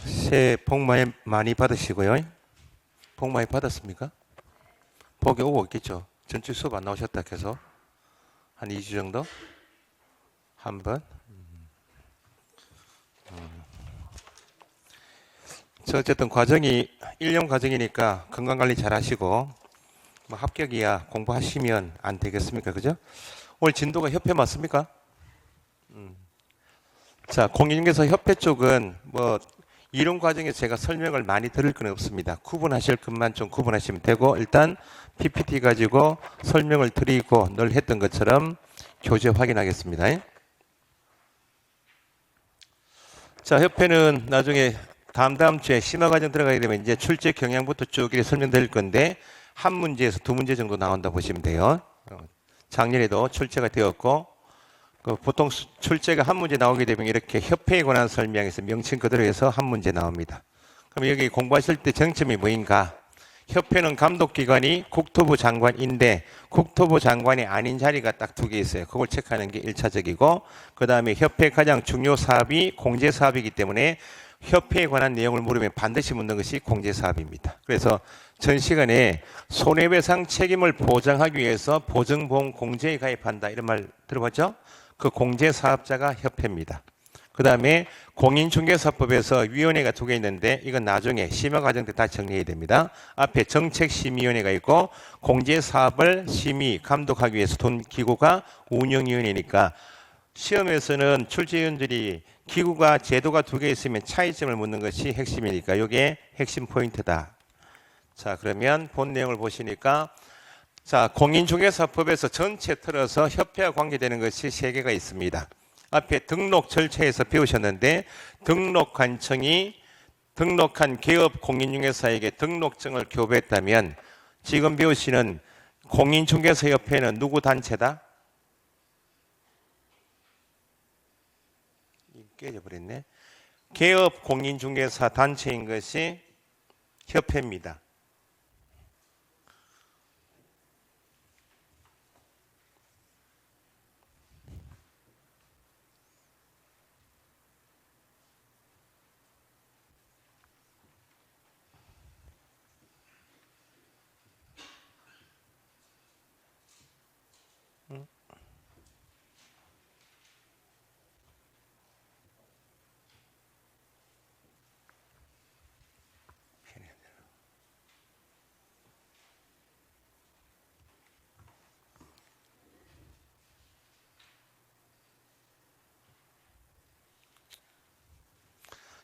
새해 복 많이 받으시고요. 복 많이 받았습니까? 복이 오고 있겠죠. 전주 수업 안 나오셨다 해서 한 2주 정도? 한 번? 저 어쨌든 과정이 1년 과정이니까 건강관리 잘 하시고 뭐 합격이야 공부하시면 안 되겠습니까? 그죠? 오늘 진도가 협회 맞습니까? 자, 공인중개사 협회 쪽은 뭐 이론 과정에서 제가 설명을 많이 드릴 건 없습니다. 구분하실 것만 좀 구분하시면 되고 일단 PPT 가지고 설명을 드리고 늘 했던 것처럼 교재 확인하겠습니다. 자, 협회는 나중에 다음 주에 심화 과정 들어가게 되면 이제 출제 경향부터 쭉 이렇게 설명드릴 건데 한 문제에서 두 문제 정도 나온다 보시면 돼요. 작년에도 출제가 되었고 보통 출제가 한 문제 나오게 되면 이렇게 협회에 관한 설명에서 명칭 그대로 해서 한 문제 나옵니다. 그럼 여기 공부하실 때 정점이 뭐인가? 협회는 감독기관이 국토부 장관인데 국토부 장관이 아닌 자리가 딱 두 개 있어요. 그걸 체크하는 게 1차적이고 그 다음에 협회 가장 중요 사업이 공제사업이기 때문에 협회에 관한 내용을 물으면 반드시 묻는 것이 공제사업입니다. 그래서 전 시간에 손해배상 책임을 보장하기 위해서 보증보험 공제에 가입한다 이런 말 들어봤죠? 그 공제사업자가 협회입니다. 그 다음에 공인중개사법에서 위원회가 두 개 있는데 이건 나중에 심화 과정 때 다 정리해야 됩니다. 앞에 정책심의위원회가 있고 공제사업을 심의, 감독하기 위해서 돈 기구가 운영위원회니까 시험에서는 출제위원들이 기구가 제도가 두 개 있으면 차이점을 묻는 것이 핵심이니까 이게 핵심 포인트다. 자, 그러면 본 내용을 보시니까 자, 공인중개사법에서 전체 틀어서 협회와 관계되는 것이 세 개가 있습니다. 앞에 등록 절차에서 배우셨는데 등록관청이 등록한 개업 공인중개사에게 등록증을 교부했다면 지금 배우시는 공인중개사협회는 누구 단체다? 깨져버렸네. 개업 공인중개사 단체인 것이 협회입니다.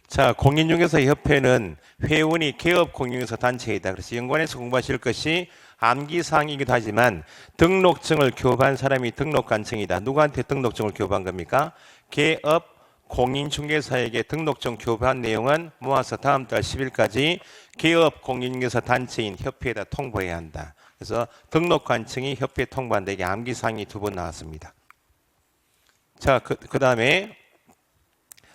자, 공인중개사협회는 회원이 개업 공인중개사 단체이다. 그래서 연관해서 공부하실 것이 암기사항이기도 하지만 등록증을 교부한 사람이 등록관청이다. 누구한테 등록증을 교부한 겁니까? 개업 공인중개사에게 등록증 교부한 내용은 모아서 다음 달 10일까지 개업 공인중개사 단체인 협회에다 통보해야 한다. 그래서 등록관청이 협회에 통보한다. 이게 암기사항이 두 번 나왔습니다. 자, 그 다음에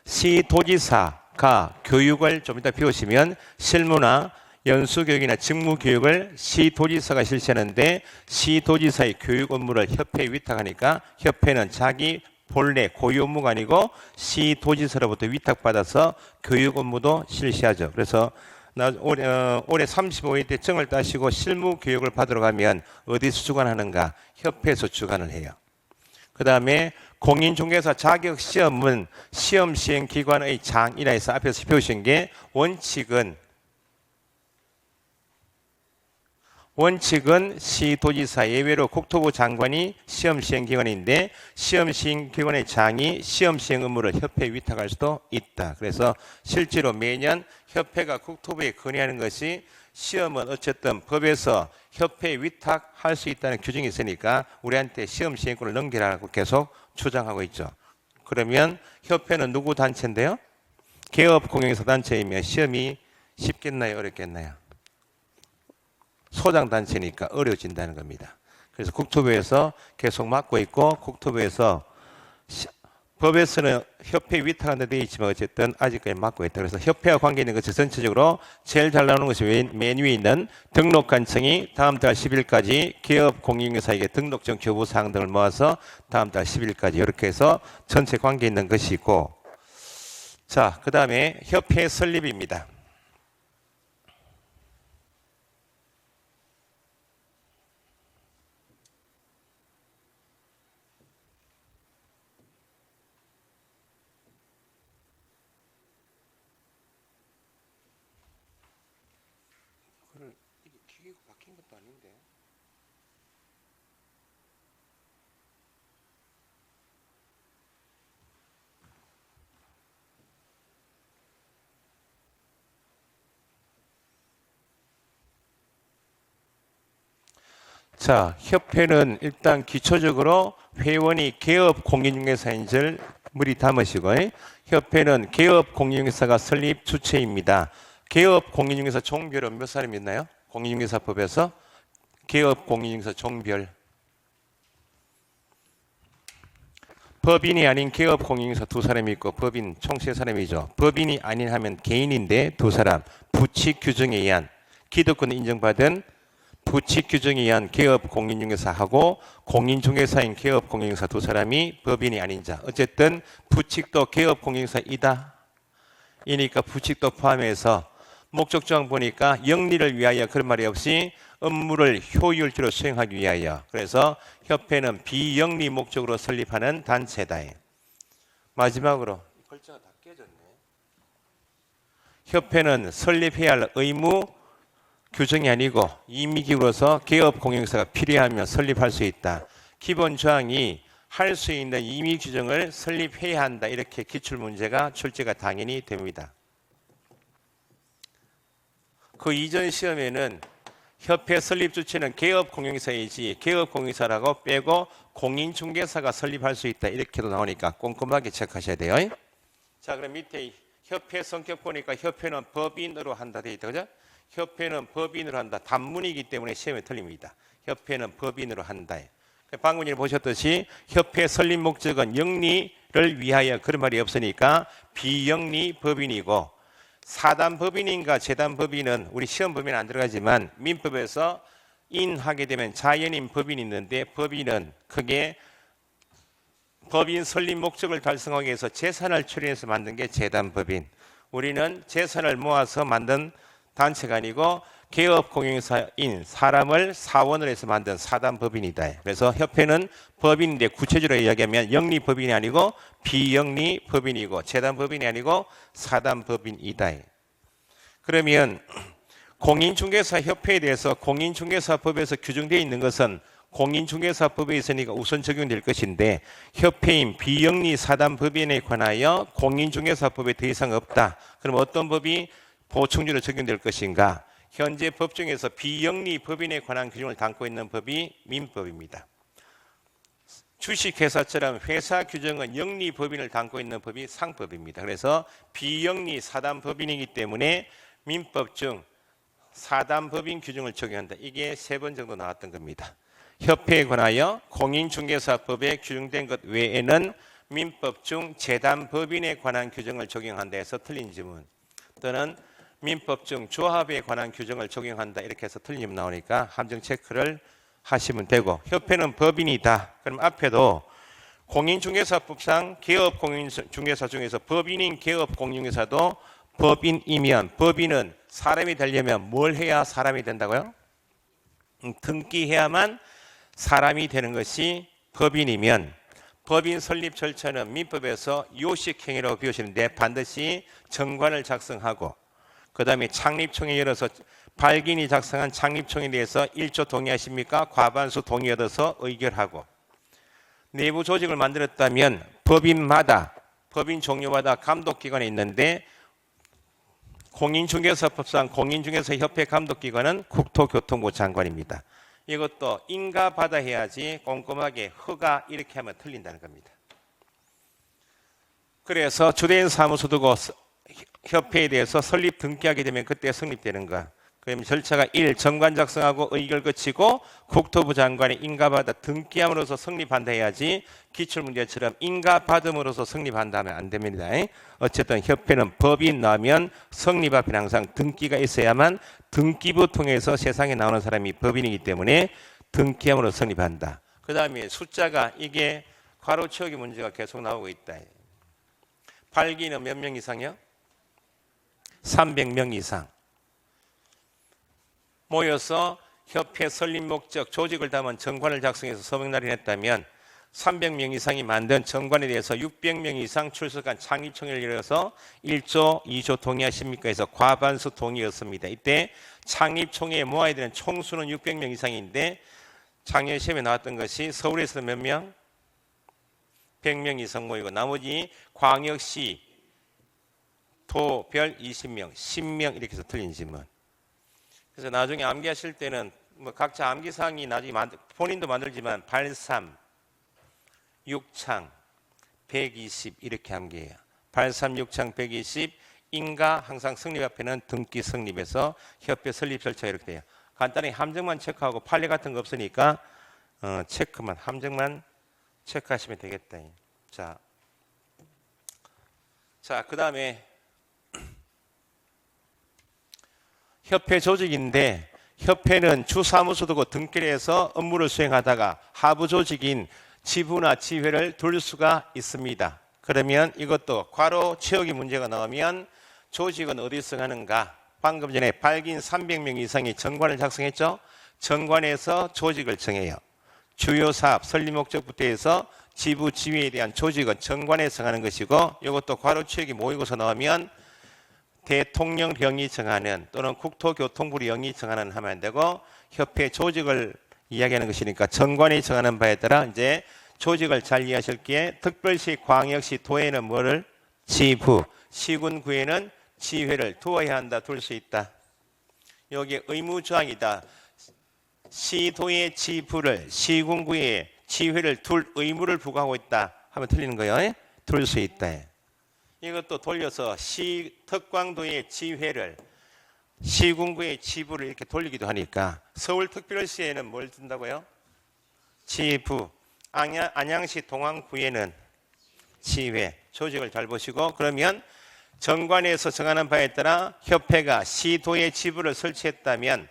시도지사가 교육을 좀 이따 배우시면 실무나 연수교육이나 직무교육을 시도지사가 실시하는데 시도지사의 교육 업무를 협회에 위탁하니까 협회는 자기 본래 고유 업무가 아니고 시도지사로부터 위탁받아서 교육 업무도 실시하죠. 그래서 올해 35일 때 증을 따시고 실무교육을 받으러 가면 어디서 주관하는가? 협회에서 주관을 해요. 그 다음에 공인중개사 자격시험은 시험시행기관의 장이라 해서 앞에서 배우신 게 원칙은 시도지사 예외로 국토부 장관이 시험시행기관인데 시험시행기관의 장이 시험시행 업무를 협회에 위탁할 수도 있다. 그래서 실제로 매년 협회가 국토부에 건의하는 것이 시험은 어쨌든 법에서 협회에 위탁할 수 있다는 규정이 있으니까 우리한테 시험시행권을 넘기라고 계속 주장하고 있죠. 그러면 협회는 누구 단체인데요? 개업 공인중개사 단체이면 시험이 쉽겠나요? 어렵겠나요? 소장 단체니까 어려워진다는 겁니다. 그래서 국토부에서 계속 맡고 있고 국토부에서 법에서는 협회 위탁한다 되어 있지만 어쨌든 아직까지 막고 있다. 그래서 협회와 관계 있는 것이 전체적으로 제일 잘 나오는 것이 맨 위에 있는 등록 간청이 다음 달 10일까지 기업 공인중개사에게 등록증 교부 사항 등을 모아서 다음 달 10일까지 이렇게 해서 전체 관계 있는 것이 있고, 자, 그 다음에 협회 설립입니다. 이게 기계가 바뀐 것도 아닌데. 자, 협회는 일단 기초적으로 회원이 개업 공인중개사인 줄 미리 담으시고, 협회는 개업 공인중개사가 설립 주체입니다. 개업 공인중개사 종별은 몇 사람이 있나요? 공인중개사법에서 개업 공인중개사 종별. 법인이 아닌 개업 공인중개사 두 사람이 있고 법인 총 세 사람이죠. 법인이 아닌 하면 개인인데 두 사람. 부칙 규정에 의한 기득권 인정받은 부칙 규정에 의한 개업 공인중개사하고 공인중개사인 개업 공인중개사 두 사람이 법인이 아닌 자. 어쨌든 부칙도 개업 공인중개사이다. 이니까 부칙도 포함해서 목적조항 보니까 영리를 위하여 그런 말이 없이 업무를 효율적으로 수행하기 위하여. 그래서 협회는 비영리 목적으로 설립하는 단체다. 마지막으로 글자가 다 깨졌네. 협회는 설립해야 할 의무 규정이 아니고 임의기구로서 개업 공인중개사가 필요하면 설립할 수 있다. 기본 조항이 할 수 있는 임의 규정을 설립해야 한다. 이렇게 기출문제가 출제가 당연히 됩니다. 그 이전 시험에는 협회 설립 주체는 개업 공인중개사이지 개업 공인중개사라고 빼고 공인중개사가 설립할 수 있다. 이렇게도 나오니까 꼼꼼하게 체크하셔야 돼요. 자, 그럼 밑에 협회 성격 보니까 협회는 법인으로 한다 되어 있다. 그죠? 협회는 법인으로 한다. 단문이기 때문에 시험에 틀립니다. 협회는 법인으로 한다. 방금 전에 보셨듯이 협회 설립 목적은 영리를 위하여 그런 말이 없으니까 비영리 법인이고, 사단 법인인가 재단 법인은 우리 시험 법인은 안 들어가지만 민법에서 인하게 되면 자연인 법인이 있는데, 법인은 크게 법인 설립 목적을 달성하기 위해서 재산을 처리해서 만든 게 재단 법인. 우리는 재산을 모아서 만든 단체가 아니고 개업 공인중개사인 사람을 사원을 해서 만든 사단 법인이다. 그래서 협회는 법인인데 구체적으로 이야기하면 영리 법인이 아니고 비영리 법인이고 재단 법인이 아니고 사단 법인이다. 그러면 공인중개사 협회에 대해서 공인중개사법에서 규정되어 있는 것은 공인중개사법에 있으니까 우선 적용될 것인데, 협회인 비영리 사단 법인에 관하여 공인중개사법에 더 이상 없다. 그럼 어떤 법이 보충주로 적용될 것인가? 현재 법 중에서 비영리 법인에 관한 규정을 담고 있는 법이 민법입니다. 주식회사처럼 회사 규정은 영리 법인을 담고 있는 법이 상법입니다. 그래서 비영리 사단 법인이기 때문에 민법 중 사단 법인 규정을 적용한다. 이게 3번 정도 나왔던 겁니다. 협회에 관하여 공인중개사법에 규정된 것 외에는 민법 중 재단 법인에 관한 규정을 적용한다 해서 틀린 지문, 또는 민법 중 조합에 관한 규정을 적용한다 이렇게 해서 틀린 지문 나오니까 함정 체크를 하시면 되고, 협회는 법인이다. 그럼 앞에도 공인중개사법상 개업 공인중개사 중에서 법인인 개업 공인중개사도 법인이면, 법인은 사람이 되려면 뭘 해야 사람이 된다고요? 등기해야만 사람이 되는 것이 법인이면, 법인 설립 절차는 민법에서 요식행위라고 비우시는데 반드시 정관을 작성하고, 그 다음에 창립총회 열어서 발기인이 작성한 창립총회에 대해서 1조 동의하십니까? 과반수 동의 얻어서 의결하고, 내부 조직을 만들었다면 법인마다 법인 종류마다 감독기관이 있는데, 공인중개사법상 공인중개사협회 감독기관은 국토교통부 장관입니다. 이것도 인가받아 해야지 꼼꼼하게 허가 이렇게 하면 틀린다는 겁니다. 그래서 주된 사무소 두고 협회에 대해서 설립 등기하게 되면 그때 성립되는 거. 그럼 절차가 1. 정관 작성하고 의결 거치고 국토부 장관이 인가받아 등기함으로써 성립한다 해야지 기출문제처럼 인가받음으로써 성립한다 하면 안 됩니다. 어쨌든 협회는 법이 나면 성립 앞에는 항상 등기가 있어야만 등기부 통해서 세상에 나오는 사람이 법인이기 때문에 등기함으로 성립한다. 그 다음에 숫자가 이게 괄호 채우기 문제가 계속 나오고 있다. 8기는 몇 명 이상이요? 300명 이상 모여서 협회 설립 목적 조직을 담은 정관을 작성해서 서명 날인했다면 300명 이상이 만든 정관에 대해서 600명 이상 출석한 창립총회를 열어서 1조, 2조 동의하십니까 해서 과반수 동의였습니다. 이때 창립총회에 모아야 되는 총수는 600명 이상인데 작년 시험에 나왔던 것이 서울에서 몇 명? 100명 이상 모이고 나머지 광역시, 도별 20명, 10명 이렇게 해서 틀린 질문. 그래서 나중에 암기하실 때는 뭐 각자 암기사항이 나중에 본인도 만들지만 발삼, 육창, 120 이렇게 암기해요. 발삼, 육창, 120 인가 항상 성립 앞에는 등기 성립해서 협회 설립 절차가 이렇게 돼요. 간단히 함정만 체크하고 판례 같은 거 없으니까 체크만 함정만 체크하시면 되겠다. 자, 그 다음에 협회 조직인데 협회는 주사무소 두고 등기를 해서 업무를 수행하다가 하부 조직인 지부나 지회를 둘 수가 있습니다. 그러면 이것도 괄호 채우기 문제가 나오면 조직은 어디서 하는가? 방금 전에 발기인 300명 이상이 정관을 작성했죠? 정관에서 조직을 정해요. 주요 사업, 설립 목적부터 해서 지부, 지회에 대한 조직은 정관에서 하는 것이고 이것도 괄호 채우기 모의고사 나오면 대통령령이 정하는 또는 국토교통부령이 정하는 하면 안 되고 협회 조직을 이야기하는 것이니까 정관이 정하는 바에 따라 이제 조직을 잘 이해하실 게 특별시, 광역시, 도에는 뭐를? 지부, 시군구에는 지회를 두어야 한다, 둘 수 있다. 여기 의무조항이다. 시도의 지부를 시군구에 지회를 둘 의무를 부과하고 있다 하면 틀리는 거예요. 둘 수 있다. 이것도 돌려서 특광도의 지회를 시군구의 지부를 이렇게 돌리기도 하니까 서울특별시에는 뭘 둔다고요? 지부. 안양시 동안구에는 지회. 조직을 잘 보시고 그러면 정관에서 정하는 바에 따라 협회가 시도의 지부를 설치했다면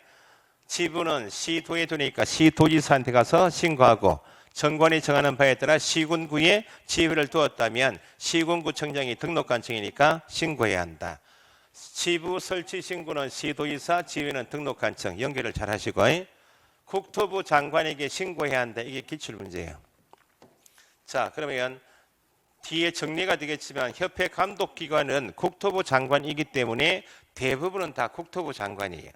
지부는 시도에 두니까 시도지사한테 가서 신고하고 정관이 정하는 바에 따라 시군구에 지회를 두었다면 시군구청장이 등록관청이니까 신고해야 한다. 지부 설치 신고는 시도지사, 지회는 등록관청. 연결을 잘 하시고 국토부 장관에게 신고해야 한다. 이게 기출문제예요. 자, 그러면 뒤에 정리가 되겠지만 협회 감독기관은 국토부 장관이기 때문에 대부분은 다 국토부 장관이에요.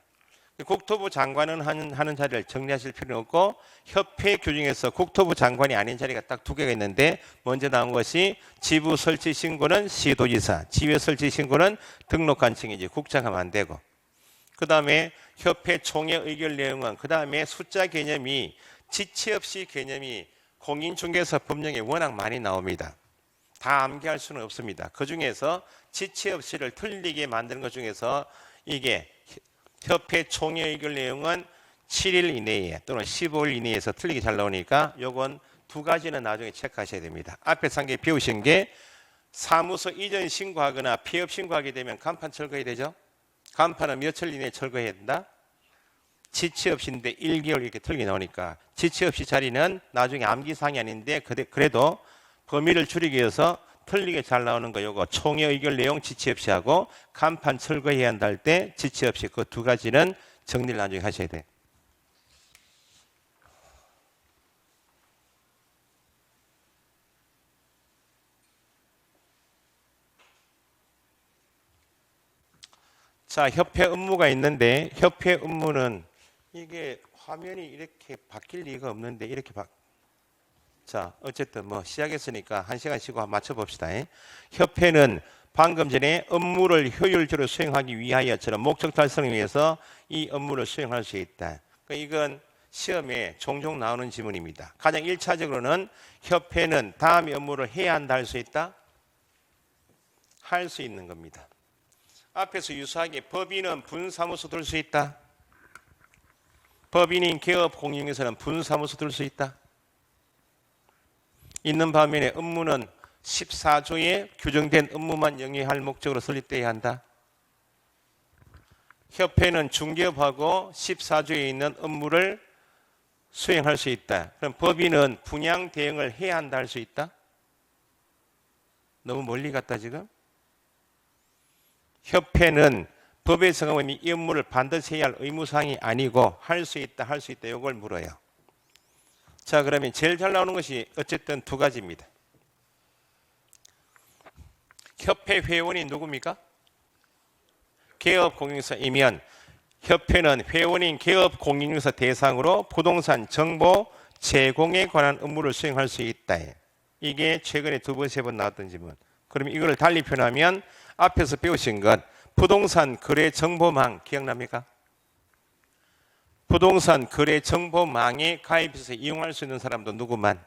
국토부 장관은 하는 자리를 정리하실 필요는 없고 협회 규정에서 국토부 장관이 아닌 자리가 딱 두 개가 있는데 먼저 나온 것이 지부 설치 신고는 시도지사, 지회 설치 신고는 등록관청이지 국장하면 안 되고 그 다음에 협회 총회 의결 내용은 그 다음에 숫자 개념이 지체 없이 개념이 공인중개사 법령에 워낙 많이 나옵니다. 다 암기할 수는 없습니다. 그 중에서 지체 없이를 틀리게 만드는 것 중에서 이게 협회 총회 의결 내용은 7일 이내에 또는 15일 이내에서 틀리게 잘 나오니까 요건 두 가지는 나중에 체크하셔야 됩니다. 앞에 상계 배우신 게 사무소 이전 신고하거나 폐업 신고하게 되면 간판 철거해야 되죠. 간판은 며칠 이내에 철거해야 된다. 지체 없이인데 1개월 이렇게 틀리게 나오니까 지체 없이 자리는 나중에 암기사항이 아닌데 그래도 범위를 줄이기 위해서 틀리게 잘 나오는 거 요거 총회 의결 내용 지체 없이 하고 간판 철거해야 한다 할 때 지체 없이 그 두 가지는 정리를 나중에 하셔야 돼. 자, 협회 업무가 있는데 협회 업무는 이게 화면이 이렇게 바뀔 리가 없는데 이렇게 자, 어쨌든 뭐 시작했으니까 1시간 쉬고 맞춰봅시다. 협회는 방금 전에 업무를 효율적으로 수행하기 위하여처럼 목적 달성을 위해서 이 업무를 수행할 수 있다. 그러니까 이건 시험에 종종 나오는 지문입니다. 가장 1차적으로는 협회는 다음의 업무를 해야 한다 할 수 있다? 할 수 있는 겁니다. 앞에서 유사하게 법인은 분사무소 둘 수 있다? 법인인 개업 공인중개사는 분사무소 들 수 있다. 있는 반면에 업무는 14조에 규정된 업무만 영위할 목적으로 설립되어야 한다. 협회는 중개업하고 14조에 있는 업무를 수행할 수 있다. 그럼 법인은 분양 대행을 해야 한다 할 수 있다? 너무 멀리 갔다 지금? 협회는 법에 정하면 이 업무를 반드시 해야 할 의무사항이 아니고 할 수 있다, 할 수 있다 이걸 물어요. 자, 그러면 제일 잘 나오는 것이 어쨌든 두 가지입니다. 협회 회원이 누굽니까? 개업공인중개사이면 협회는 회원인 개업공인중개사 대상으로 부동산 정보 제공에 관한 업무를 수행할 수 있다. 이게 최근에 두 번, 세 번 나왔던 질문. 그러면 이걸 달리 표현하면 앞에서 배우신 것 부동산 거래 정보망 기억납니까? 부동산 거래 정보망에 가입해서 이용할 수 있는 사람도 누구만?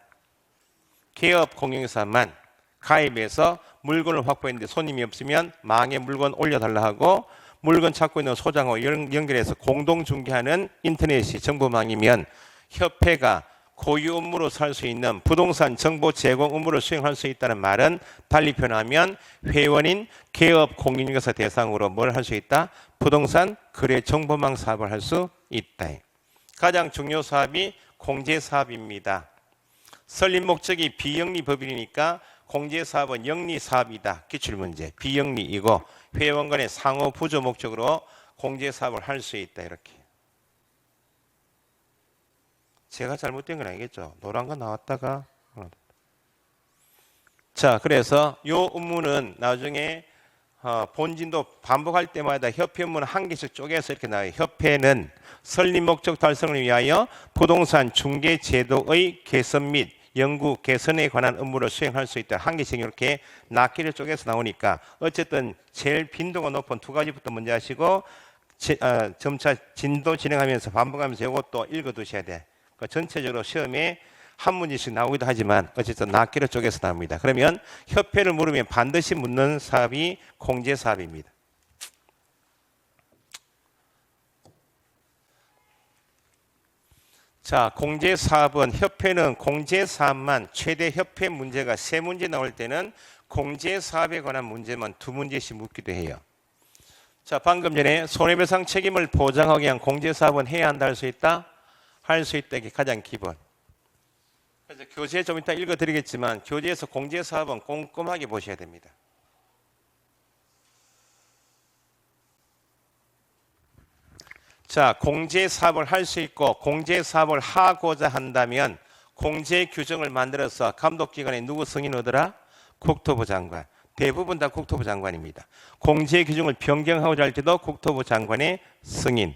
개업공인중개사만 가입해서 물건을 확보했는데 손님이 없으면 망에 물건 올려달라 하고 물건 찾고 있는 소장하고 연결해서 공동 중개하는 인터넷이 정보망이면 협회가 고유 업무로 살 수 있는 부동산 정보 제공 업무를 수행할 수 있다는 말은 달리 표현하면 회원인 개업 공인중개사 대상으로 뭘 할 수 있다? 부동산 거래 정보망 사업을 할 수 있다. 가장 중요 사업이 공제 사업입니다. 설립 목적이 비영리 법인이니까 공제 사업은 영리 사업이다. 기출문제. 비영리이고 회원 간의 상호 부조 목적으로 공제 사업을 할 수 있다. 이렇게. 제가 잘못된 건 아니겠죠. 노란 거 나왔다가. 자, 그래서 이 업무는 나중에 본진도 반복할 때마다 협회 업무는 한 개씩 쪼개서 이렇게 나와요. 협회는 설립 목적 달성을 위하여 부동산 중개 제도의 개선 및 연구 개선에 관한 업무를 수행할 수 있다. 한 개씩 이렇게 낱개를 쪼개서 나오니까 어쨌든 제일 빈도가 높은 두 가지부터 먼저 하시고 점차 진도 진행하면서 반복하면서 이것도 읽어두셔야 돼. 전체적으로 시험에 한 문제씩 나오기도 하지만 어쨌든 낱개로 쪼개서 나옵니다. 그러면 협회를 물으면 반드시 묻는 사업이 공제 사업입니다. 자, 공제 사업은 협회는 공제 사업만 최대 협회 문제가 3문제 나올 때는 공제 사업에 관한 문제만 2문제씩 묻기도 해요. 자, 방금 전에 손해배상 책임을 보장하기 위한 공제 사업은 해야 한다 할 수 있다? 할 수 있다. 이게 가장 기본. 그래서 교재 좀 이따 읽어드리겠지만 교재에서 공제 사업은 꼼꼼하게 보셔야 됩니다. 자, 공제 사업을 할 수 있고 공제 사업을 하고자 한다면 공제 규정을 만들어서 감독기관에 누구 승인 얻으라? 국토부 장관. 대부분 다 국토부 장관입니다. 공제 규정을 변경하고자 할 때도 국토부 장관의 승인.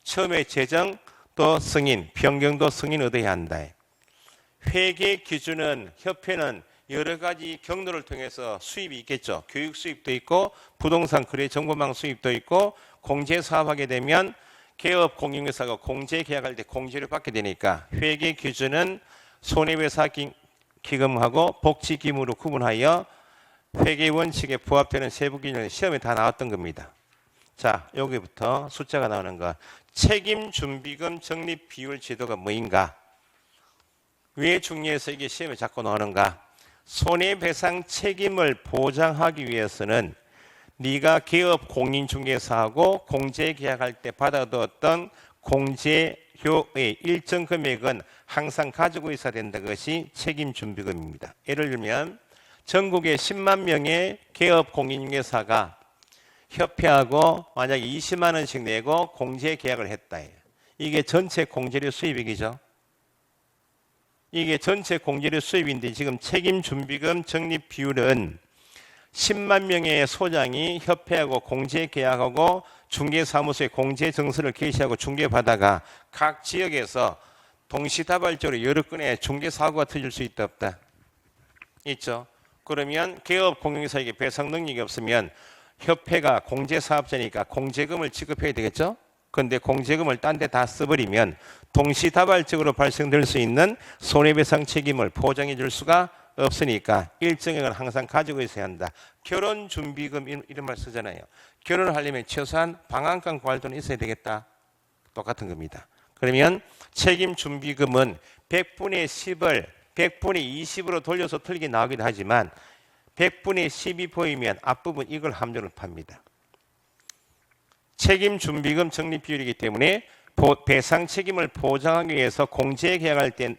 처음에 제정 또 승인, 변경도 승인 얻어야 한다. 회계 기준은 협회는 여러 가지 경로를 통해서 수입이 있겠죠. 교육 수입도 있고 부동산 거래 정보망 수입도 있고 공제 사업하게 되면 개업 공인중개사가 공제 계약할 때 공제를 받게 되니까 회계 기준은 손해배상 기금하고 복지 기금으로 구분하여 회계 원칙에 부합되는 세부 기준을 시험에 다 나왔던 겁니다. 자, 여기부터 숫자가 나오는 거. 책임 준비금 적립 비율 제도가 뭐인가? 왜 중요해서 이게 시험에 자꾸 나오는가? 손해배상 책임을 보장하기 위해서는 네가 개업 공인중개사하고 공제 계약할 때 받아두었던 공제료의 일정 금액은 항상 가지고 있어야 된다. 것이 책임 준비금입니다. 예를 들면 전국에 10만 명의 개업 공인중개사가 협회하고 만약에 20만 원씩 내고 공제 계약을 했다. 이게 전체 공제료 수입액이죠. 이게 전체 공제료 수입인데 지금 책임 준비금 적립 비율은 10만 명의 소장이 협회하고 공제 계약하고 중개사무소에 공제 정서를 게시하고 중개받다가 각 지역에서 동시다발적으로 여러 건의 중개사고가 터질 수 있다 없다? 있죠. 그러면 개업 공인중개사에게 배상 능력이 없으면 협회가 공제사업자니까 공제금을 지급해야 되겠죠. 그런데 공제금을 딴 데 다 써버리면 동시다발적으로 발생될 수 있는 손해배상 책임을 보장해 줄 수가 없으니까 일정액은 항상 가지고 있어야 한다. 결혼준비금 이런 말 쓰잖아요. 결혼을 하려면 최소한 방한간 구할 돈이 있어야 되겠다. 똑같은 겁니다. 그러면 책임 준비금은 100분의 10을 100분의 20으로 돌려서 틀리게 나오기도 하지만 100분의 10이 보이면 앞부분 이걸 함정을 팝니다. 책임 준비금 적립 비율이기 때문에 배상 책임을 보장하기 위해서 공제 계약할 때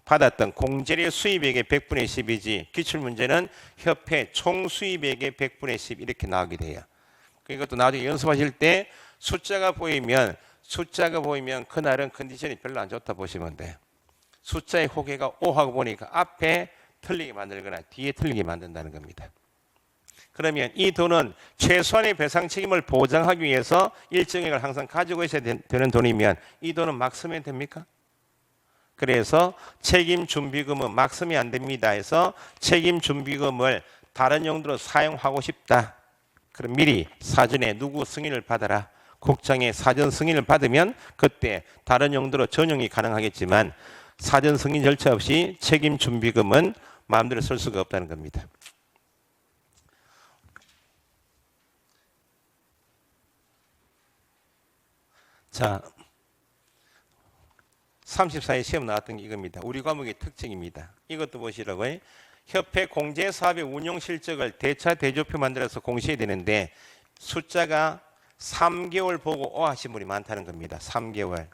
받았던 공제료 수입액의 100분의 10이지 기출문제는 협회 총 수입액의 100분의 10 이렇게 나오게 돼요. 이것도 나중에 연습하실 때 숫자가 보이면 그날은 컨디션이 별로 안 좋다 보시면 돼요. 숫자의 호개가 5하고 보니까 앞에 틀리게 만들거나 뒤에 틀리게 만든다는 겁니다. 그러면 이 돈은 최소한의 배상 책임을 보장하기 위해서 일정액을 항상 가지고 있어야 되는 돈이면 이 돈은 막 쓰면 됩니까? 그래서 책임 준비금은 막 쓰면 안 됩니다 해서 책임 준비금을 다른 용도로 사용하고 싶다. 그럼 미리 사전에 누구 승인을 받아라. 국장의 사전 승인을 받으면 그때 다른 용도로 전용이 가능하겠지만 사전 승인 절차 없이 책임 준비금은 마음대로 쓸 수가 없다는 겁니다. 자, 34회 시험 나왔던 게 이겁니다. 우리 과목의 특징입니다. 이것도 보시라고요. 협회 공제 사업의 운용 실적을 대차 대조표 만들어서 공시해야 되는데 숫자가 3개월 보고 하신 분이 많다는 겁니다. 3개월.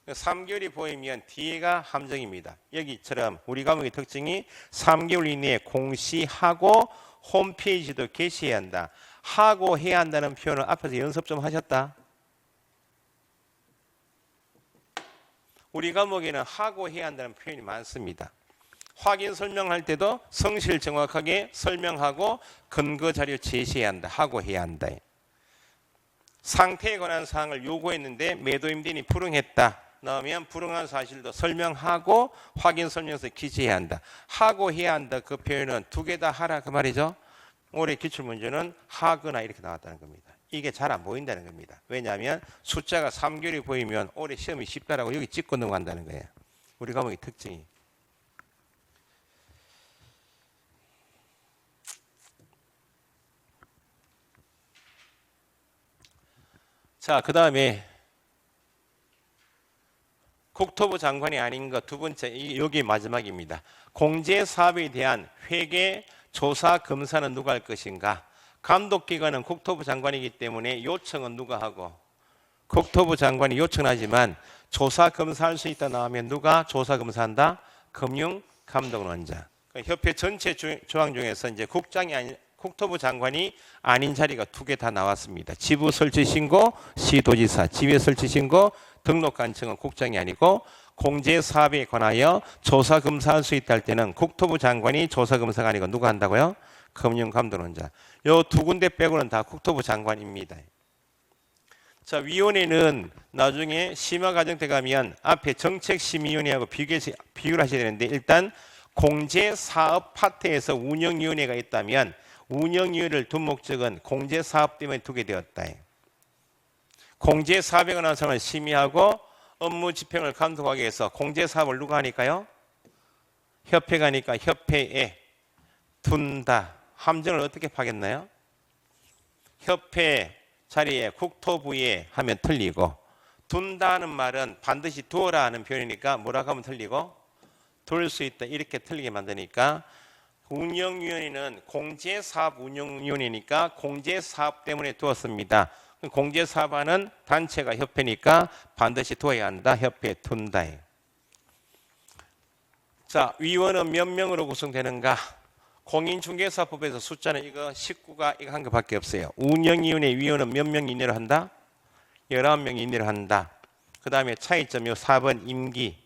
3개월이 보이면 뒤에가 함정입니다. 여기처럼 우리 과목의 특징이 3개월 이내에 공시하고 홈페이지도 게시해야 한다. 하고 해야 한다는 표현을 앞에서 연습 좀 하셨다. 우리 과목에는 하고 해야 한다는 표현이 많습니다. 확인 설명할 때도 성실 정확하게 설명하고 근거 자료 제시해야 한다. 하고 해야 한다. 상태에 관한 사항을 요구했는데 매도임대인이 불응했다. 나오면 불응한 사실도 설명하고 확인 설명서 기재해야 한다. 하고 해야 한다. 그 표현은 두 개 다 하라 그 말이죠. 올해 기출문제는 하거나 이렇게 나왔다는 겁니다. 이게 잘 안 보인다는 겁니다. 왜냐하면 숫자가 3개월이 보이면 올해 시험이 쉽다라고 여기 찍고 넘어간다는 거예요. 우리 과목의 특징이. 자, 그 다음에 국토부 장관이 아닌 것 두 번째, 여기 마지막입니다. 공제 사업에 대한 회계, 조사, 검사는 누가 할 것인가? 감독기관은 국토부 장관이기 때문에 요청은 누가 하고? 국토부 장관이 요청하지만 조사, 검사할 수 있다 나오면 누가 조사, 검사한다? 금융감독원장. 협회 전체 조항 중에서 이제 국토부 장관이 아닌 자리가 두 개 다 나왔습니다. 지부 설치 신고, 시도지사, 지회 설치 신고, 등록관청은 국장이 아니고 공제 사업에 관하여 조사 검사할 수 있다 할 때는 국토부 장관이 조사 검사가 아니고 누가 한다고요? 금융감독원장. 요 두 군데 빼고는 다 국토부 장관입니다. 자, 위원회는 나중에 심화 과정 때 가면 앞에 정책심의위원회하고 비교를 하셔야 되는데 일단 공제 사업 파트에서 운영위원회가 있다면 운영위원회를 둔 목적은 공제 사업 때문에 두게 되었다. 공제 사업에 관한 사항을 심의하고 업무 집행을 감독하기 위해서 공제 사업을 누가 하니까요? 협회가 하니까 협회에 둔다. 함정을 어떻게 파겠나요? 협회 자리에 국토부에 하면 틀리고 둔다는 말은 반드시 두어라 하는 표현이니까 뭐라고 하면 틀리고 둘 수 있다 이렇게 틀리게 만드니까 운영위원회는 공제사업 운영위원회니까 공제사업 때문에 두었습니다. 공제사업하는 단체가 협회니까 반드시 두어야 한다. 협회에 둔다. 자, 위원은 몇 명으로 구성되는가? 공인중개사법에서 숫자는 이거 19가 이거 한 것밖에 없어요. 운영위원회 위원은 몇 명 이내로 한다? 19명 이내로 한다. 그 다음에 차이점 요 4번 임기.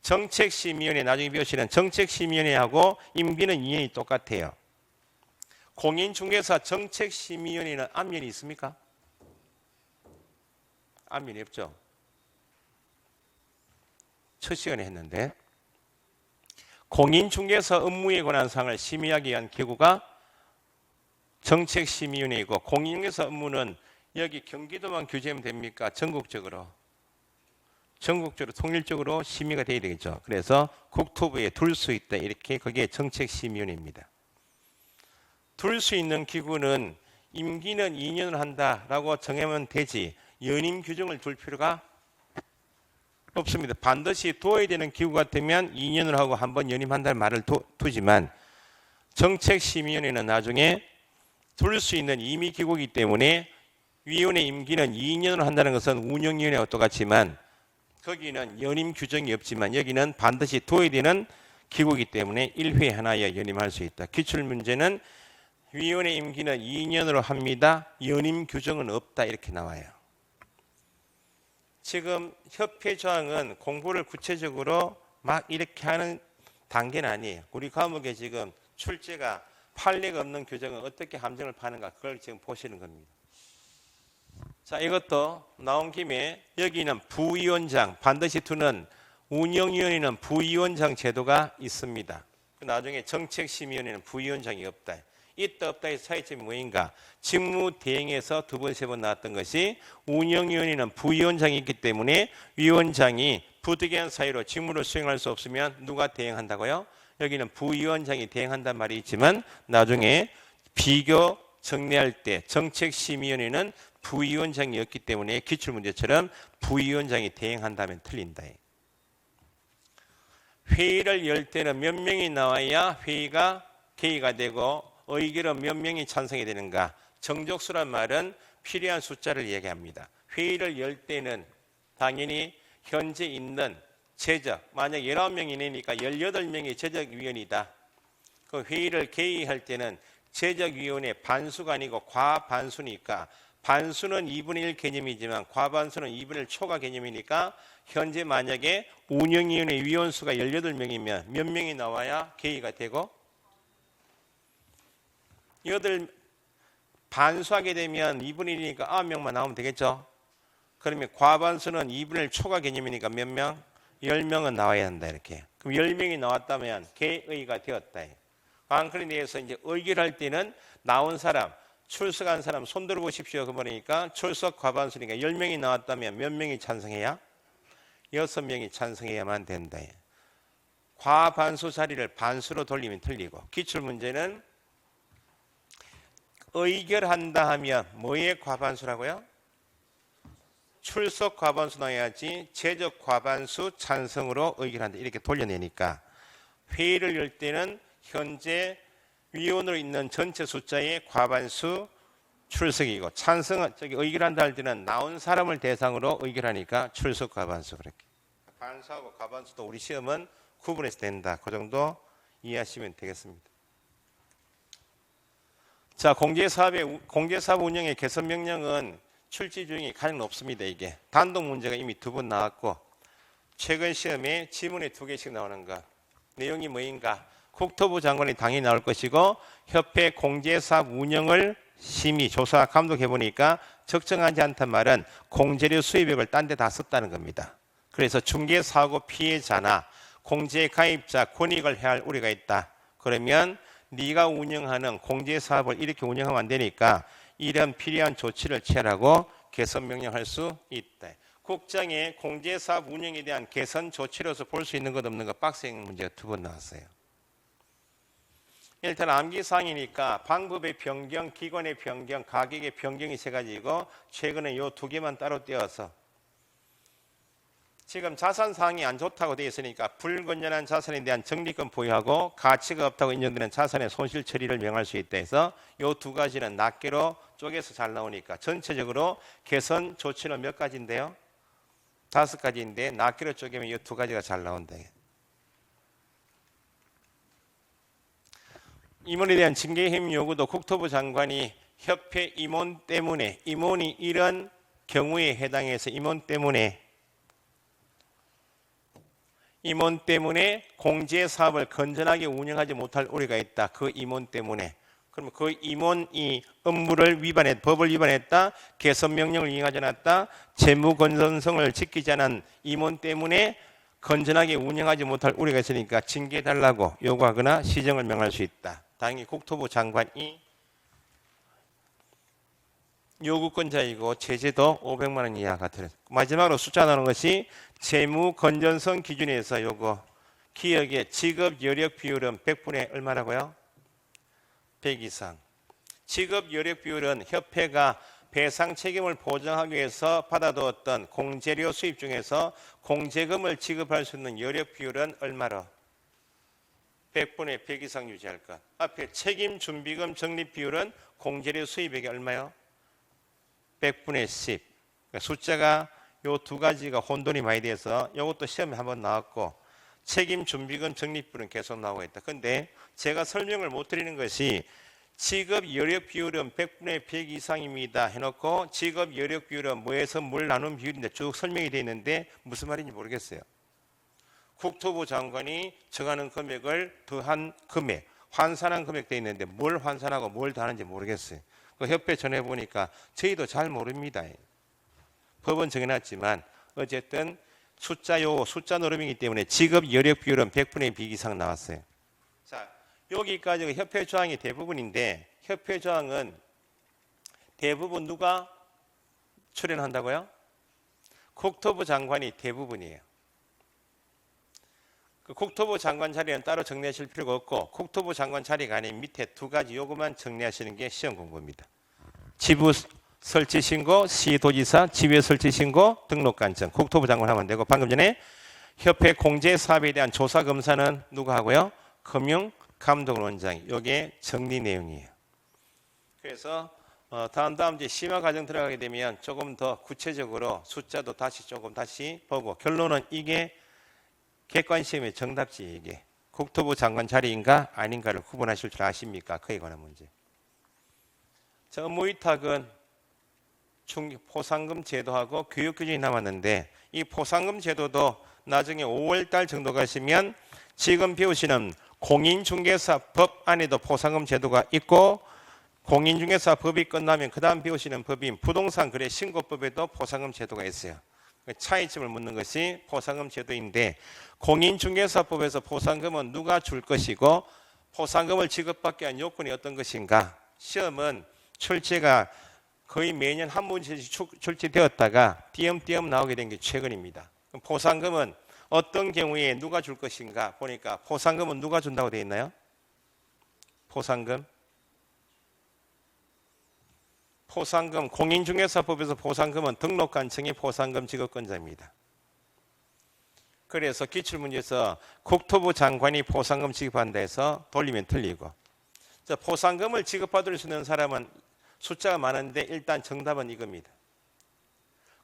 정책심의위원회 나중에 배우시는 정책심의위원회하고 임기는 2년이 똑같아요. 공인중개사 정책심의위원회는 앞면이 있습니까? 앞면이 없죠. 첫 시간에 했는데 공인중개사 업무에 관한 사항을 심의하기 위한 기구가 정책심의위원회이고 공인중개사 업무는 여기 경기도만 규제하면 됩니까? 전국적으로 통일적으로 심의가 돼야 되겠죠. 그래서 국토부에 둘 수 있다. 이렇게 그게 정책심의위원회입니다. 둘 수 있는 기구는 임기는 2년을 한다라고 정하면 되지 연임 규정을 둘 필요가 없습니다. 반드시 둬야 되는 기구 같으면 2년을 하고 한번 연임한다는 말을 두지만 정책심의위원회는 나중에 둘 수 있는 임의 기구이기 때문에 위원회 임기는 2년으로 한다는 것은 운영위원회와 똑같지만 거기는 연임 규정이 없지만 여기는 반드시 둬야 되는 기구이기 때문에 1회 하나에 연임할 수 있다. 기출문제는 위원회 임기는 2년으로 합니다. 연임 규정은 없다 이렇게 나와요. 지금 협회 조항은 공부를 구체적으로 막 이렇게 하는 단계는 아니에요. 우리 과목에 지금 출제가 판례가 없는 규정은 어떻게 함정을 파는가 그걸 지금 보시는 겁니다. 자, 이것도 나온 김에 여기는 부위원장 반드시 두는 운영위원회는 부위원장 제도가 있습니다. 나중에 정책심의위원회는 부위원장이 없다. 있다 없다의 차이점이 뭐인가? 직무대행에서 두 번, 세 번 나왔던 것이 운영위원회는 부위원장이 있기 때문에 위원장이 부득이한 사유로 직무를 수행할 수 없으면 누가 대행한다고요? 여기는 부위원장이 대행한다는 말이 있지만 나중에 비교 정리할 때 정책심의위원회는 부위원장이 없기 때문에 기출문제처럼 부위원장이 대행한다면 틀린다. 회의를 열 때는 몇 명이 나와야 회의가 개의가 되고 의결은 몇 명이 찬성이 되는가? 정족수란 말은 필요한 숫자를 얘기합니다. 회의를 열 때는 당연히 현재 있는 제적, 만약 19명이 내니까 18명이 제적위원이다. 그 회의를 개의할 때는 제적위원회 반수가 아니고 과반수니까 반수는 2분의 1 개념이지만 과반수는 2분의 1 초과 개념이니까 현재 만약에 운영위원회 위원수가 18명이면 몇 명이 나와야 개의가 되고 8 반수하게 되면 2분의 1이니까 9명만 나오면 되겠죠. 그러면 과반수는 2분의 1 초과 개념이니까 몇 명? 10명은 나와야 한다 이렇게. 그럼 10명이 나왔다면 개의가 되었다. 관건에 대해서 이제 의결할 때는 나온 사람, 출석한 사람 손 들어보십시오. 그러니까 출석 과반수니까 10명이 나왔다면 몇 명이 찬성해야? 6명이 찬성해야만 된다. 과반수 자리를 반수로 돌리면 틀리고 기출문제는 의결한다 하면 뭐의 과반수라고요? 출석 과반수 나와야지 제적 과반수 찬성으로 의결한다 이렇게 돌려내니까 회의를 열 때는 현재 위원으로 있는 전체 숫자의 과반수 출석이고 찬성은 의결한다 할 때는 나온 사람을 대상으로 의결하니까 출석 과반수 그렇게 반수하고 과반수도 우리 시험은 구분해서 된다. 그 정도 이해하시면 되겠습니다. 자, 공제사업 운영의 개선 명령은 출제 중이 가장 높습니다. 이게 단독 문제가 이미 2번 나왔고 최근 시험에 지문에 2개씩 나오는 것 내용이 뭐인가? 국토부 장관이 당연히 나올 것이고 협회 공제사업 운영을 심의 조사 감독해 보니까 적정하지 않단 말은 공제료 수입액을 딴 데 다 썼다는 겁니다. 그래서 중개사고 피해자나 공제 가입자 권익을 해야 할 우려가 있다. 그러면 네가 운영하는 공제사업을 이렇게 운영하면 안 되니까 이런 필요한 조치를 취하라고 개선 명령할 수 있다. 국장의 공제사업 운영에 대한 개선 조치로서 볼 수 있는 것 없는 것 빡센 문제가 2번 나왔어요. 일단 암기사항이니까 방법의 변경, 기관의 변경, 가격의 변경이 3가지고 최근에 이 2개만 따로 떼어서 지금 자산 사항이 안 좋다고 되어 있으니까 불건전한 자산에 대한 적립금 보유하고 가치가 없다고 인정되는 자산의 손실 처리를 명할 수 있다 해서 이 2가지는 낱개로 쪼개서 잘 나오니까 전체적으로 개선 조치는 몇 가지인데요? 5가지인데 낱개로 쪼개면 이 2가지가 잘 나온다. 임원에 대한 징계혐의 요구도 국토부 장관이 협회 임원 때문에 임원이 이런 경우에 해당해서 임원 때문에 공제 사업을 건전하게 운영하지 못할 우려가 있다. 그 임원 때문에. 그러면 그 임원이 업무를 법을 위반했다. 개선 명령을 이행하지 않았다. 재무 건전성을 지키지 않은 임원 때문에 건전하게 운영하지 못할 우려가 있으니까 징계해달라고 요구하거나 시정을 명할 수 있다. 당연히 국토부 장관이 요구권자이고 제재도 500만 원 이하가 들어요. 마지막으로 숫자 나오는 것이 재무 건전성 기준에서 요거 기업의 직업 여력 비율은 100분의 얼마라고요? 100 이상. 직업 여력 비율은 협회가 배상 책임을 보장하기 위해서 받아두었던 공제료 수입 중에서 공제금을 지급할 수 있는 여력 비율은 얼마로? 100분의 100 이상 유지할 것. 앞에 책임 준비금 적립 비율은 공제료 수입액이 얼마요? 100분의 10. 그러니까 숫자가 요 두 가지가 혼돈이 많이 돼서 이것도 시험에 한번 나왔고 책임 준비금 적립 비율은 계속 나오고 있다. 근데 제가 설명을 못 드리는 것이 지급 여력 비율은 100분의 100 이상입니다 해놓고 지급 여력 비율은 뭐에서 뭘 나눈 비율인데 쭉 설명이 되어 있는데 무슨 말인지 모르겠어요. 국토부 장관이 정하는 금액을 더한 금액, 환산한 금액 되어 있는데 뭘 환산하고 뭘 더하는지 모르겠어요. 그 협회 전해보니까 저희도 잘 모릅니다. 법은 정해놨지만 어쨌든 숫자 노름이기 때문에 지급 여력 비율은 100분의 100 이상 나왔어요. 자, 여기까지가 협회 조항이 대부분인데 협회 조항은 대부분 누가 출연한다고요? 국토부 장관이 대부분이에요. 그 국토부 장관 자리는 따로 정리하실 필요가 없고 국토부 장관 자리가 아닌 밑에 두 가지 요구만 정리하시는 게 시험 공부입니다. 지부 설치 신고, 시도지사 지회 설치 신고, 등록 관청 국토부 장관 하면 되고 방금 전에 협회 공제 사업에 대한 조사 검사는 누가 하고요? 금융감독원장이. 이게 정리 내용이에요. 그래서 다음 이제 심화 과정 들어가게 되면 조금 더 구체적으로 숫자도 다시 보고 결론은 이게 객관시험의 정답지 이게 국토부 장관 자리인가 아닌가를 구분하실 줄 아십니까? 그에 관한 문제. 자, 업무 위탁은 포상금 제도하고 교육 규정이 남았는데 이 포상금 제도도 나중에 5월달 정도 가시면 지금 배우시는 공인중개사법 안에도 포상금 제도가 있고 공인중개사법이 끝나면 그 다음 배우시는 법인 부동산거래 신고법에도 포상금 제도가 있어요. 차이점을 묻는 것이 포상금 제도인데 공인중개사법에서 포상금은 누가 줄 것이고 포상금을 지급받기 위한 요건이 어떤 것인가. 시험은 출제가 거의 매년 한 문제씩 출제되었다가 띄엄띄엄 나오게 된 게 최근입니다. 포상금은 어떤 경우에 누가 줄 것인가 보니까 포상금은 누가 준다고 되어 있나요? 포상금 공인중개사법에서 포상금은 등록관청이 포상금 지급권자입니다. 그래서 기출문제에서 국토부 장관이 포상금 지급한다 해서 돌리면 틀리고 포상금을 지급받을 수 있는 사람은 숫자가 많은데 일단 정답은 이겁니다.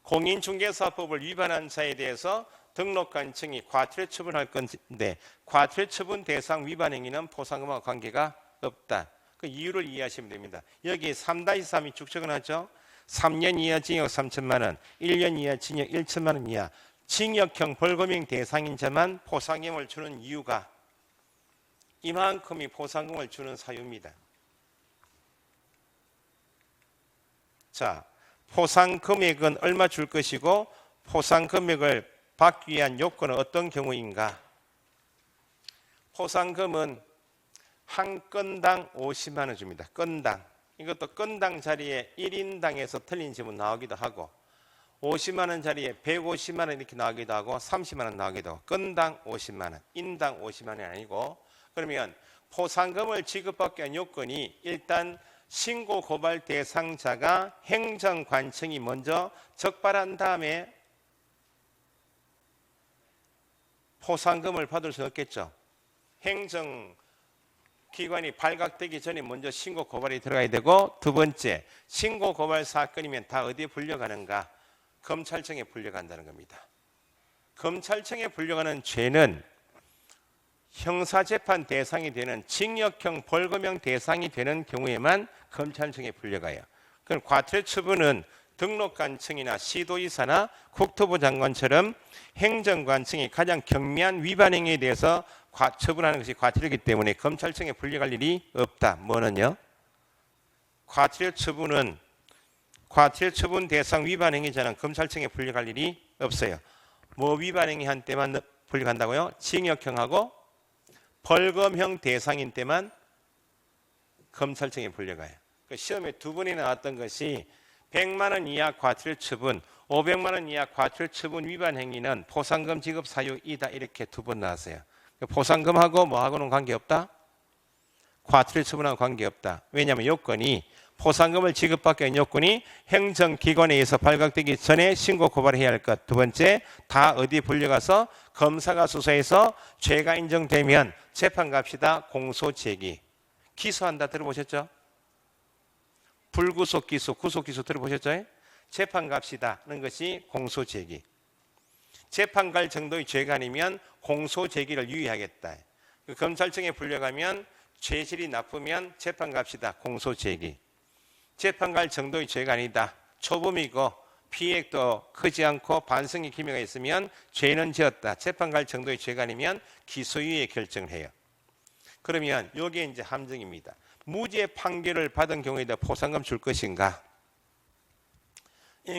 공인중개사법을 위반한 자에 대해서 등록관청이 과태료 처분할 건데 과태료 처분 대상 위반 행위는 포상금과 관계가 없다. 그 이유를 이해하시면 됩니다. 여기 3-3이 쭉 적어놨죠. 3년 이하 징역 3천만 원, 1년 이하 징역 1천만 원 이하 징역형 벌금형 대상인 자만 포상금을 주는 이유가 이만큼이 포상금을 주는 사유입니다. 자, 포상 금액은 얼마 줄 것이고 포상 금액을 받기 위한 요건은 어떤 경우인가? 포상금은 한 건당 50만 원 줍니다. 건당. 이것도 건당 자리에 1인당에서 틀린 질문 나오기도 하고 50만 원 자리에 150만 원 이렇게 나오기도 하고 30만 원 나오기도 하고 건당 50만 원, 인당 50만 원이 아니고 그러면 포상금을 지급받기 위한 요건이 일단 신고 고발 대상자가 행정관청이 먼저 적발한 다음에 포상금을 받을 수 없겠죠. 행정기관이 발각되기 전에 먼저 신고 고발이 들어가야 되고 두 번째 신고 고발 사건이면 다 어디에 불려가는가? 검찰청에 불려간다는 겁니다. 검찰청에 불려가는 죄는 형사재판 대상이 되는 징역형 벌금형 대상이 되는 경우에만 검찰청에 불려가요. 그럼 과태료 처분은 등록관청이나 시도지사나 국토부 장관처럼 행정관청이 가장 경미한 위반 행위에 대해서 처분하는 것이 과태료이기 때문에 검찰청에 불려갈 일이 없다. 뭐는요? 과태료 처분 대상 위반 행위자는 검찰청에 불려갈 일이 없어요. 뭐 위반 행위 한 때만 불려간다고요? 징역형하고 벌금형 대상인 때만 검찰청에 불려가요. 시험에 두 번이나 나왔던 것이 100만 원 이하 과태료 처분, 500만 원 이하 과태료 처분 위반 행위는 포상금 지급 사유이다 이렇게 두 번 나왔어요. 포상금하고 뭐하고는 관계없다? 과태료 처분하고 관계없다. 왜냐하면 요건이 포상금을 지급받기 위한 요건이 행정기관에 의해서 발각되기 전에 신고 고발해야 할 것. 두 번째, 다 어디 불려가서 검사가 수사해서 죄가 인정되면 재판 갑시다. 공소 제기. 기소한다 들어보셨죠? 불구속 기소, 구속 기소 들어보셨죠? 재판 갑시다는 것이 공소 제기. 재판 갈 정도의 죄가 아니면 공소 제기를 유의하겠다. 검찰청에 불려가면 죄질이 나쁘면 재판 갑시다. 공소 제기. 재판 갈 정도의 죄가 아니다. 초범이고 피해액도 크지 않고 반성의 기미가 있으면 죄는 지었다. 재판 갈 정도의 죄가 아니면 기소유예 결정을 해요. 그러면 여기에 이제 함정입니다. 무죄 판결을 받은 경우에도 포상금 줄 것인가?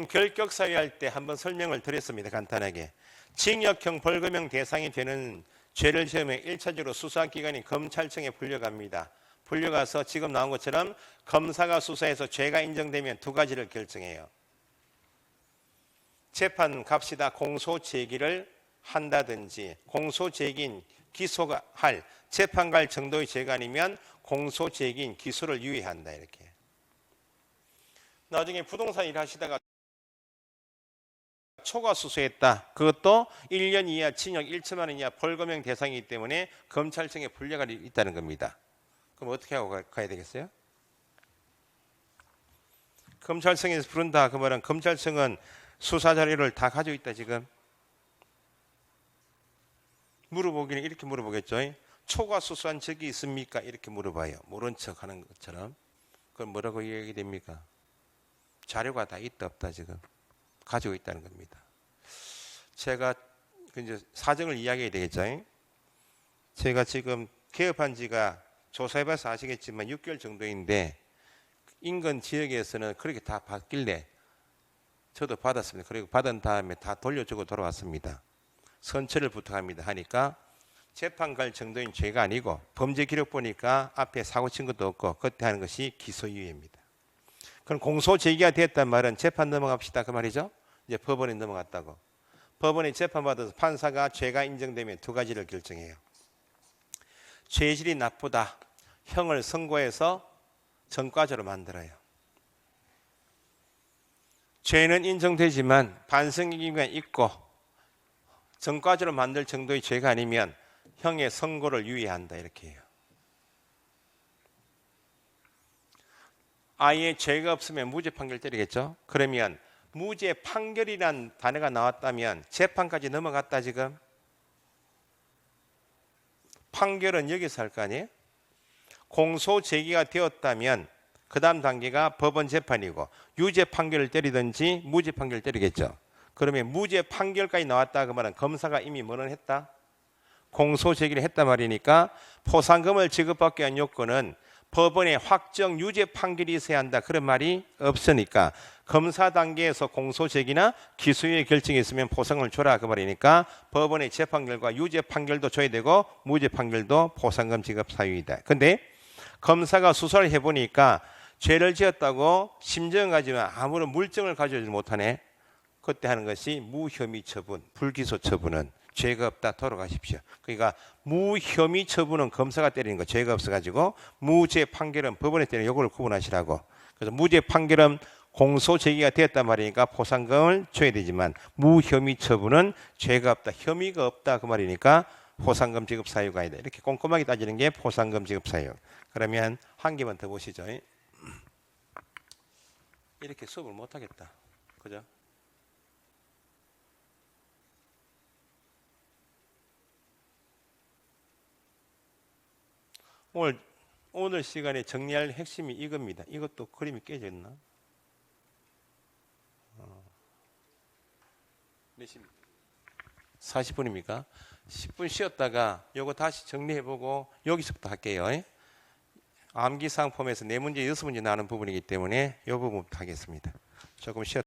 결격 사유할 때 한번 설명을 드렸습니다. 간단하게. 징역형 벌금형 대상이 되는 죄를 지으면 1차적으로 수사기관이 검찰청에 불려갑니다. 불려가서 지금 나온 것처럼 검사가 수사해서 죄가 인정되면 두 가지를 결정해요. 재판 갑시다. 공소 제기를 한다든지 공소 제기인 기소가 할 재판 갈 정도의 죄가 아니면 공소 제기인 기소를 유예한다. 이렇게. 나중에 부동산 일 하시다가 초과 수수했다. 그것도 1년 이하 징역 1천만 원 이하 벌금형 대상이기 때문에 검찰청에 불려가 있다는 겁니다. 그럼 어떻게 하고 가야 되겠어요? 검찰청에서 부른다. 그 말은 검찰청은 수사 자료를 다 가지고 있다 지금. 물어보기는 이렇게 물어보겠죠. 초과 수수한 적이 있습니까? 이렇게 물어봐요. 모른 척 하는 것처럼. 그럼 뭐라고 얘기됩니까? 자료가 다 있다 없다 지금. 가지고 있다는 겁니다. 제가 이제 사정을 이야기해야 되겠죠. 제가 지금 개업한 지가 조사해봐서 아시겠지만 6개월 정도인데 인근 지역에서는 그렇게 다 받길래 저도 받았습니다. 그리고 받은 다음에 다 돌려주고 돌아왔습니다. 선처를 부탁합니다 하니까 재판 갈 정도인 죄가 아니고 범죄 기록 보니까 앞에 사고 친 것도 없고 그때 하는 것이 기소유예입니다. 그럼 공소 제기가 됐단 말은 재판 넘어갑시다 그 말이죠. 이제 법원에 넘어갔다고. 법원에 재판받아서 판사가 죄가 인정되면 두 가지를 결정해요. 죄질이 나쁘다. 형을 선고해서 전과조로 만들어요. 죄는 인정되지만 반성의 기미가 있고 전과조로 만들 정도의 죄가 아니면 형의 선고를 유예한다 이렇게 해요. 아예 죄가 없으면 무죄 판결 때리겠죠. 그러면 무죄 판결이란 단어가 나왔다면 재판까지 넘어갔다 지금. 판결은 여기서 할 거 아니에요. 공소 제기가 되었다면 그 다음 단계가 법원 재판이고 유죄 판결을 때리든지 무죄 판결을 때리겠죠. 그러면 무죄 판결까지 나왔다 그 말은 검사가 이미 뭐는 했다? 공소 제기를 했단 말이니까 포상금을 지급받기 위한 요건은 법원의 확정 유죄 판결이 있어야 한다 그런 말이 없으니까 검사 단계에서 공소 제기나 기소유예 결정이 있으면 포상금을 줘라 그 말이니까 법원의 재판 결과 유죄 판결도 줘야 되고 무죄 판결도 포상금 지급 사유이다. 근데 검사가 수사를 해보니까 죄를 지었다고 심정은 가지만 아무런 물증을 가져오지 못하네. 그때 하는 것이 무혐의 처분, 불기소 처분은 죄가 없다 돌아가십시오. 그러니까 무혐의 처분은 검사가 때리는 거 죄가 없어가지고 무죄 판결은 법원에 때리는 요거를 구분하시라고. 그래서 무죄 판결은 공소 제기가 되었단 말이니까 포상금을 줘야 되지만 무혐의 처분은 죄가 없다 혐의가 없다 그 말이니까 포상금 지급 사유가 아니다. 이렇게 꼼꼼하게 따지는 게 포상금 지급 사유. 그러면 한 개만 더 보시죠. 이렇게 수업을 못하겠다. 그죠? 오늘 시간에 정리할 핵심이 이겁니다. 이것도 그림이 깨져 있나? 몇 시입니까? 40분입니까? 10분 쉬었다가 요거 다시 정리해보고 여기서부터 할게요. 암기사항 폼에서 4문제, 6문제 나오는 부분이기 때문에 이 부분부터 하겠습니다. 조금 쉬었